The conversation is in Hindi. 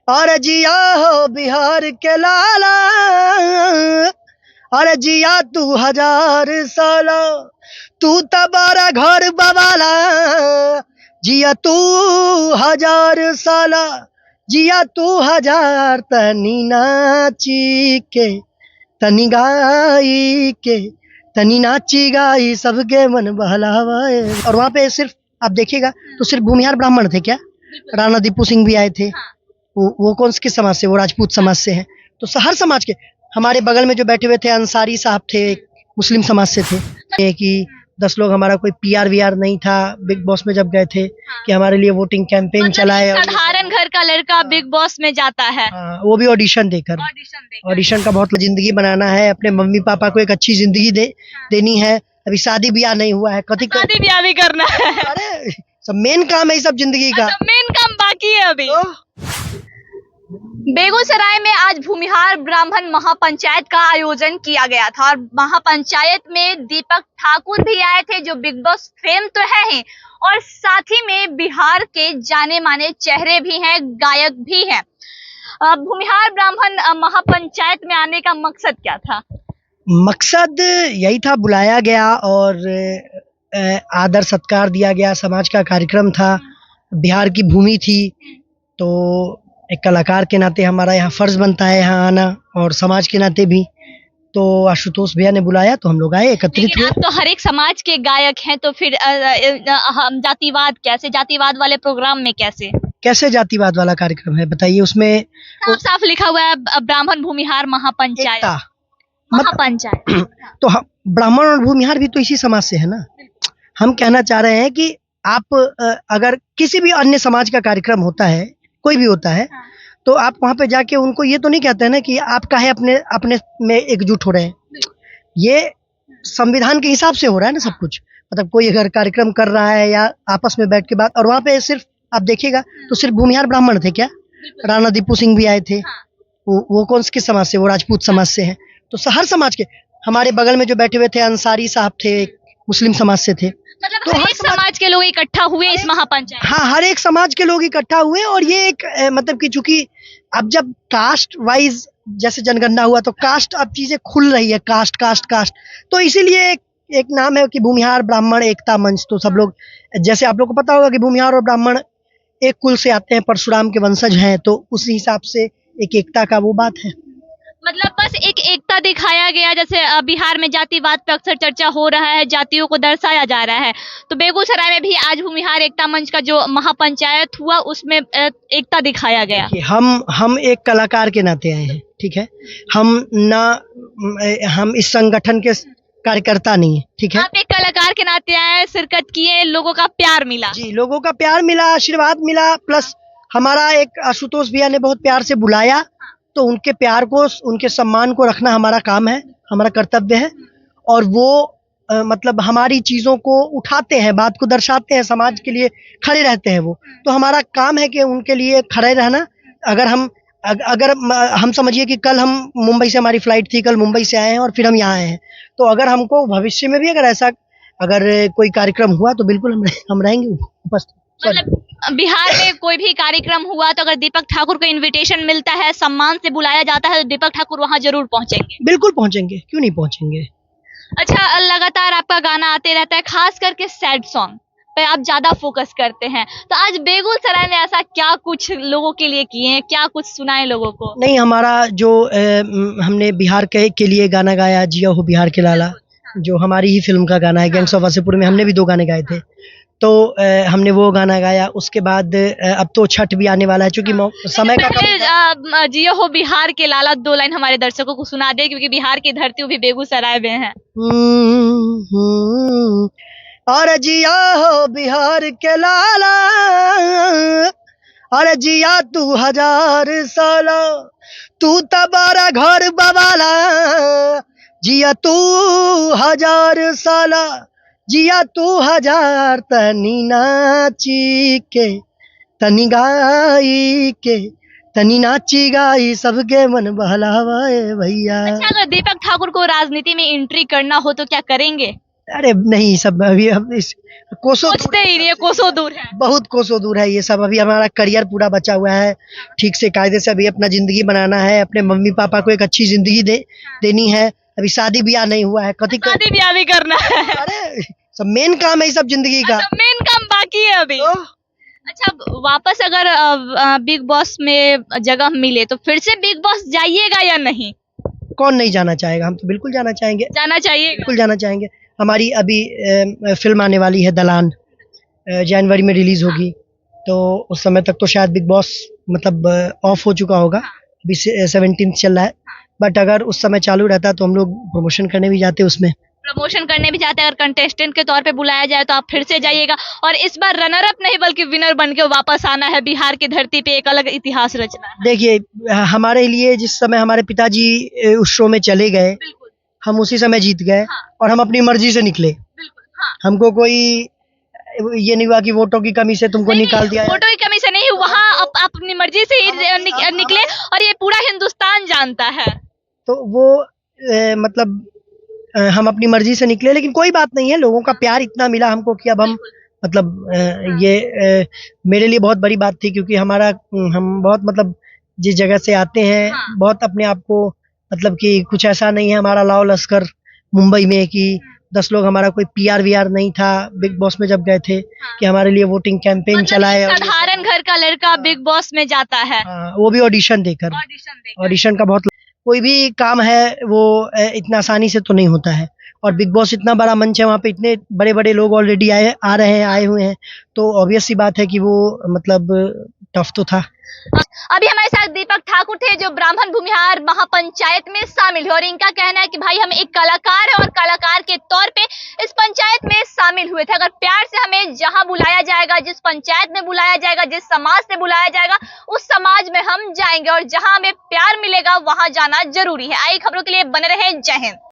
और जिया हो बिहार के लाला, अरे जिया तू 1000 साला, तू तबारा घर बवाला, जिया तू 1000 साला, जिया तू 1000, तनी नाची के तनी गाई के, तनी नाची गाई सबके मन बहलावाए। और वहाँ पे सिर्फ आप देखिएगा तो सिर्फ भूमिहार ब्राह्मण थे क्या, राणा दीपू सिंह भी आए थे। वो कौन किस समाज से, वो राजपूत समाज से हैं। तो हर समाज के, हमारे बगल में जो बैठे हुए थे अंसारी साहब थे, मुस्लिम समाज से थे। कि 10 लोग, हमारा कोई पीआर वीआर नहीं था बिग बॉस में जब गए थे कि हमारे लिए वोटिंग कैंपेन चलाए। साधारण घर का लड़का बिग बॉस में जाता है, वो भी ऑडिशन देकर। ऑडिशन का बहुत जिंदगी बनाना है, अपने मम्मी पापा को एक अच्छी जिंदगी देनी है। अभी शादी ब्याह नहीं हुआ है, शादी ब्याह भी करना है। अरे सब मेन काम है ये सब जिंदगी का, मेन काम बाकी है अभी। बेगूसराय में आज भूमिहार ब्राह्मण महापंचायत का आयोजन किया गया था और महापंचायत में दीपक ठाकुर भी आए थे जो बिग बॉस फेम तो है ही, और साथ ही में बिहार के जाने माने चेहरे भी हैं, गायक भी हैं। भूमिहार ब्राह्मण महापंचायत में आने का मकसद क्या था? मकसद यही था, बुलाया गया और आदर सत्कार दिया गया। समाज का कार्यक्रम था, बिहार की भूमि थी, तो एक कलाकार के नाते हमारा यहाँ फर्ज बनता है यहाँ आना, और समाज के नाते भी। तो आशुतोष भैया ने बुलाया तो हम लोग आए, एकत्रित हुए। आप तो हर एक समाज के गायक हैं, तो फिर हम जातिवाद कैसे, जातिवाद वाले प्रोग्राम में कैसे जातिवाद वाला कार्यक्रम है बताइए? उसमें साफ लिखा हुआ है ब्राह्मण भूमिहार महापंचायत। महापंचायत तो ब्राह्मण और भूमिहार भी तो इसी समाज से है ना। हम कहना चाह रहे हैं कि आप अगर किसी भी अन्य समाज का कार्यक्रम होता है, कोई भी होता है, तो आप वहाँ पे जाके उनको ये तो नहीं कहते हैं ना कि आप काहे अपने में एकजुट हो रहे हैं। ये संविधान के हिसाब से हो रहा है ना सब कुछ। मतलब कोई अगर कार्यक्रम कर रहा है या आपस में बैठ के बात, और वहाँ पे सिर्फ आप देखिएगा तो सिर्फ भूमिहार ब्राह्मण थे क्या, राणा दीपू सिंह भी आए थे। वो कौन किस समाज से, वो राजपूत समाज से हैं। तो हर समाज के, हमारे बगल में जो बैठे हुए थे अंसारी साहब थे, मुस्लिम समाज से थे। मतलब तो हर एक समाज के लोग इकट्ठा हुए इस महापंचायत। हाँ, हर एक समाज के लोग इकट्ठा हुए, और ये एक मतलब कि चूंकि अब जब कास्ट वाइज जैसे जनगणना हुआ तो कास्ट अब चीजें खुल रही है, कास्ट, तो इसीलिए एक नाम है कि भूमिहार ब्राह्मण एकता मंच। तो सब लोग, जैसे आप लोग को पता होगा कि भूमिहार और ब्राह्मण एक कुल से आते हैं, परशुराम के वंशज हैं, तो उसी हिसाब से एक एकता का वो बात है। मतलब बस एक एकता दिखाया गया। जैसे बिहार में जातिवाद पर अक्सर चर्चा हो रहा है, जातियों को दर्शाया जा रहा है, तो बेगूसराय में भी आज भूमिहार एकता मंच का जो महापंचायत हुआ उसमें एकता दिखाया गया। हम एक कलाकार के नाते आए हैं, ठीक है। हम इस संगठन के कार्यकर्ता नहीं है, ठीक है। आप एक कलाकार के नाते आए, शिरकत किए, लोगों का प्यार मिला। जी, लोगों का प्यार मिला, आशीर्वाद मिला, प्लस हमारा एक आशुतोष भैया ने बहुत प्यार से बुलाया, तो उनके प्यार को, उनके सम्मान को रखना हमारा काम है, हमारा कर्तव्य है। और वो मतलब हमारी चीज़ों को उठाते हैं, बात को दर्शाते हैं, समाज के लिए खड़े रहते हैं वो। तो हमारा काम है कि उनके लिए खड़े रहना। अगर हम समझिए कि कल हम मुंबई से, हमारी फ्लाइट थी, कल मुंबई से आए हैं और फिर हम यहाँ आए हैं, तो अगर हमको भविष्य में भी अगर कोई कार्यक्रम हुआ तो बिल्कुल हम रहेंगे उपस्थित। मतलब बिहार में कोई भी कार्यक्रम हुआ तो अगर दीपक ठाकुर को इनविटेशन मिलता है, सम्मान से बुलाया जाता है, तो दीपक ठाकुर वहां जरूर पहुंचेंगे। बिल्कुल पहुंचेंगे, क्यों नहीं पहुंचेंगे। अच्छा, लगातार आपका गाना आते रहता है, खास करके सैड सॉन्ग पे आप ज्यादा फोकस करते हैं, तो आज बेगूसराय में ऐसा क्या कुछ लोगों के लिए किए हैं, क्या कुछ सुनाए लोगों को? नहीं, हमारा जो हमने बिहार के लिए गाना गाया, जिया हो बिहार के लाला, जो हमारी ही फिल्म का गाना है, गैंग्स ऑफ वासेपुर में हमने भी 2 गाने गाए थे, तो हमने वो गाना गाया। उसके बाद अब तो छठ भी आने वाला है, चूंकि समय का जियो हो बिहार के लाला 2 लाइन हमारे दर्शकों को सुना दे, क्योंकि बिहार की धरती भी बेगूसराय में है। और जिया हो बिहार के लाला, अरे जिया तू 1000 साला, तू तबारा घर बवाला, जिया तू 1000 साला, जिया तू 1000, तनी नाची के तनी गाई के, तनी नाची गाई सबके मन बहलावाए भैया। अच्छा, अगर दीपक ठाकुर को राजनीति में एंट्री करना हो तो क्या करेंगे? अरे नहीं, सब अभी हम इस कोसों दूर सोचते ही नहीं है, कोसों दूर है। बहुत कोसों दूर है ये सब। अभी हमारा करियर पूरा बचा हुआ है, ठीक से कायदे से अभी अपना जिंदगी बनाना है, अपने मम्मी पापा को एक अच्छी जिंदगी देनी है। अभी शादी ब्याह नहीं हुआ है, कति शादी ब्याह भी करना है। अरे सब मेन काम है ये सब जिंदगी का। अच्छा, मेन काम बाकी है अभी। तो अच्छा, वापस अगर बिग बॉस में जगह मिले तो फिर से बिग बॉस जाइएगा या नहीं? कौन नहीं जाना चाहेगा, हम तो बिल्कुल जाना चाहेंगे, जाना चाहिए। बिल्कुल जाना चाहेंगे। हमारी अभी फिल्म आने वाली है दलान, जनवरी में रिलीज होगी, तो उस समय तक तो शायद बिग बॉस मतलब ऑफ हो चुका होगा। अभी 17 चल रहा है, बट अगर उस समय चालू रहता तो हम लोग प्रमोशन करने भी जाते उसमें। प्रमोशन करने भी जाते हैं, अगर कंटेस्टेंट के तौर पे बुलाया जाए तो आप फिर से जाइएगा और इस बार रनर अप नहीं बल्कि विनर बन के वापस आना है, बिहार की धरती पे एक अलग इतिहास रचना है। देखिए हमारे लिए जिस समय हमारे पिताजी उस शो में चले गए, बिल्कुल, हम उसी समय जीत गए हाँ। और हम अपनी मर्जी से निकले। बिल्कुल, हाँ। हमको कोई ये नहीं हुआ कि वोटों की कमी से तुमको निकाल दिया है। वोटों की कमी से नहीं, वहाँ अपनी मर्जी से ही निकले और ये पूरा हिंदुस्तान जानता है। तो वो मतलब हम अपनी मर्जी से निकले, लेकिन कोई बात नहीं है, लोगों का प्यार इतना मिला हमको कि अब हम मतलब ये मेरे लिए बहुत बड़ी बात थी, क्योंकि हमारा हम बहुत मतलब जिस जगह से आते हैं, हाँ। बहुत अपने आप को मतलब कि कुछ ऐसा नहीं है हमारा लाव लश्कर मुंबई में कि 10 लोग, हमारा कोई पीआर वीआर नहीं था बिग बॉस में जब गए थे कि हमारे लिए वोटिंग कैंपेन मतलब चलाए। एक साधारण घर का लड़का बिग बॉस में जाता है। हाँ, वो भी ऑडिशन देकर। ऑडिशन देकर। ऑडिशन का बहुत, कोई भी काम है वो इतना आसानी से तो नहीं होता है, और बिग बॉस इतना बड़ा मंच है, वहाँ पे इतने बड़े बड़े लोग ऑलरेडी आए हुए हैं, तो ऑब्वियस सी बात है कि वो मतलब टफ तो था। अभी हमारे साथ दीपक ठाकुर थे जो ब्राह्मण भूमिहार महापंचायत में शामिल है और इनका कहना है कि भाई हम एक कलाकार हैं और कलाकार के तौर पे इस पंचायत में शामिल हुए थे। अगर प्यार से हमें जहां बुलाया जाएगा, जिस पंचायत में बुलाया जाएगा, जिस समाज से बुलाया जाएगा, उस समाज में हम जाएंगे और जहां हमें प्यार मिलेगा वहां जाना जरूरी है। आई खबरों के लिए बने रहे। जय हिंद।